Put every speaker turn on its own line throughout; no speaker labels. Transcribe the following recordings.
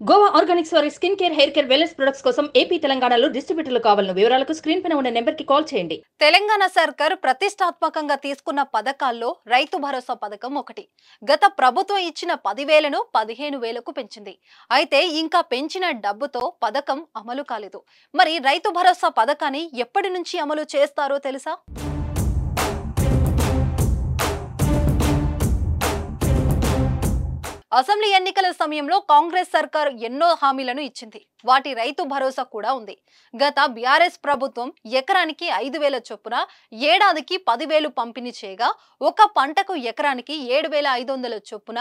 Goa Organics వారి skin care, hair care, wellness products కోసం AP, తెలంగాణలో డిస్ట్రిబ్యూటర్లు కావాలను వివరాలకు స్క్రీన్ పైన ఉన్న నెంబర్కి కాల్ చేయండి.
తెలంగాణ సర్కార్ ప్రతిష్టాత్మకంగా తీసుకున్న పథకాల్లో రైతు భరోసా పథకం ఒకటి. గత ప్రభుత్వం ఇచ్చిన 10,000ను 15,000కు పెంచింది. అయితే ఇంకా పెంచిన డబ్బుతో పథకం అమలు కాలేదు. మరి రైతు భరోసా పథకాన్ని ఎప్పటి నుంచి అమలు చేస్తారో తెలుసా? అసెంబ్లీ ఎన్నికల సమయంలో కాంగ్రెస్ సర్కార్ ఎన్నో హామీలను ఇచ్చింది. వాటి రైతు భరోసా కూడా ఉంది. గత బీఆర్ఎస్ ప్రభుత్వం ఎకరానికి 5,000 చొప్పున ఏడాదికి 10,000 పంపిణీ చేయగా, ఒక పంటకు ఎకరానికి 7,500 చొప్పున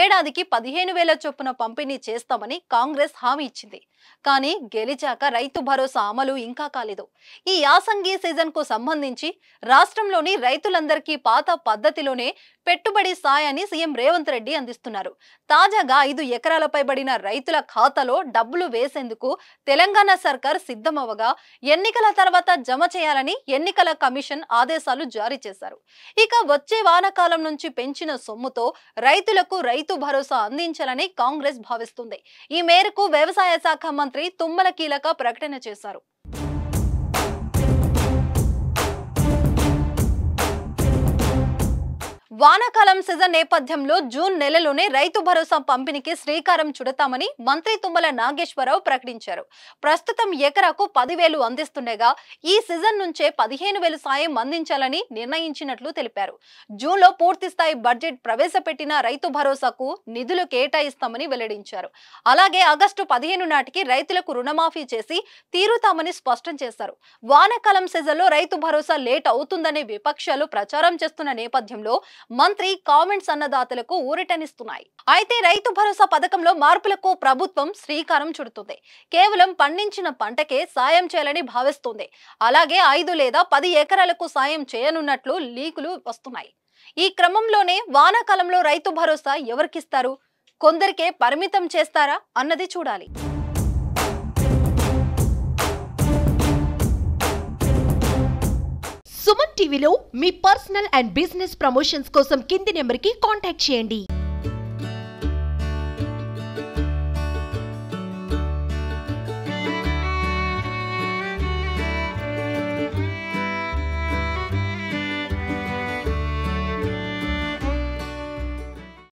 ఏడాదికి 15,000 చొప్పున పంపిణీ చేస్తామని కాంగ్రెస్ హామీ ఇచ్చింది. కానీ గెలిచాక రైతు భరోసా అమలు ఇంకా కాలేదు. ఈ యాసంగి సీజన్ కు సంబంధించి రాష్ట్రంలోని రైతులందరికీ పాత పద్ధతిలోనే పెట్టుబడి సాయాన్ని సీఎం రేవంత్ రెడ్డి అందిస్తున్నారు. తాజాగా 5 ఎకరాల పైబడిన రైతుల ఖాతాలో డబ్బులు వేసేందుకు తెలంగాణ సర్కార్ సిద్ధమవగా, ఎన్నికల తర్వాత జమ చేయాలని ఎన్నికల కమిషన్ ఆదేశాలు జారీ చేశారు. ఇక వచ్చే వానాకాలం నుంచి పెంచిన సొమ్ముతో రైతులకు రైతు భరోసా అందించాలని కాంగ్రెస్ భావిస్తుంది. ఈ మేరకు వ్యవసాయ శాఖ మంత్రి తుమ్మల కీలక ప్రకటన చేశారు. వానాకాలం సీజన్ నేపథ్యంలో జూన్ నెలలోనే రైతు భరోసా పంపిణీకి శ్రీకారం చుడతామని మంత్రి తుమ్మల నాగేశ్వరరావు ప్రకటించారు. ప్రస్తుతం ఎకరాకు 10,000 అందిస్తుండగా ఈ సీజన్ నుంచే 15,000 సాయం అందించాలని నిర్ణయించినట్లు తెలిపారు. జూన్లో పూర్తి స్థాయి బడ్జెట్ ప్రవేశపెట్టిన రైతు భరోసాకు నిధులు కేటాయిస్తామని వెల్లడించారు. అలాగే ఆగస్టు 15 నాటికి రైతులకు రుణమాఫీ చేసి తీరుతామని స్పష్టం చేశారు. వానాకాలం సీజన్లో రైతు భరోసా లేట్ అవుతుందనే విపక్షాలు ప్రచారం చేస్తున్న నేపథ్యంలో మంత్రి కామెంట్స్ అన్నదాతలకు ఊరటనిస్తున్నాయి. అయితే రైతు భరోసా పథకంలో మార్పులకు ప్రభుత్వం శ్రీకారం చుడుతుంది. కేవలం పండించిన పంటకే సాయం చేయాలని భావిస్తుంది. అలాగే 5 లేదా 10 ఎకరాలకు సాయం చేయనున్నట్లు లీకులు వస్తున్నాయి. ఈ క్రమంలోనే వానాకాలంలో రైతు భరోసా ఎవరికిస్తారు? కొందరికే పరిమితం చేస్తారా అన్నది చూడాలి.
సుమన్ టీవీలో మీ పర్సనల్ అండ్ బిజినెస్ ప్రమోషన్స్ కోసం కింది నెంబర్కి కాంటాక్ట్ చేయండి.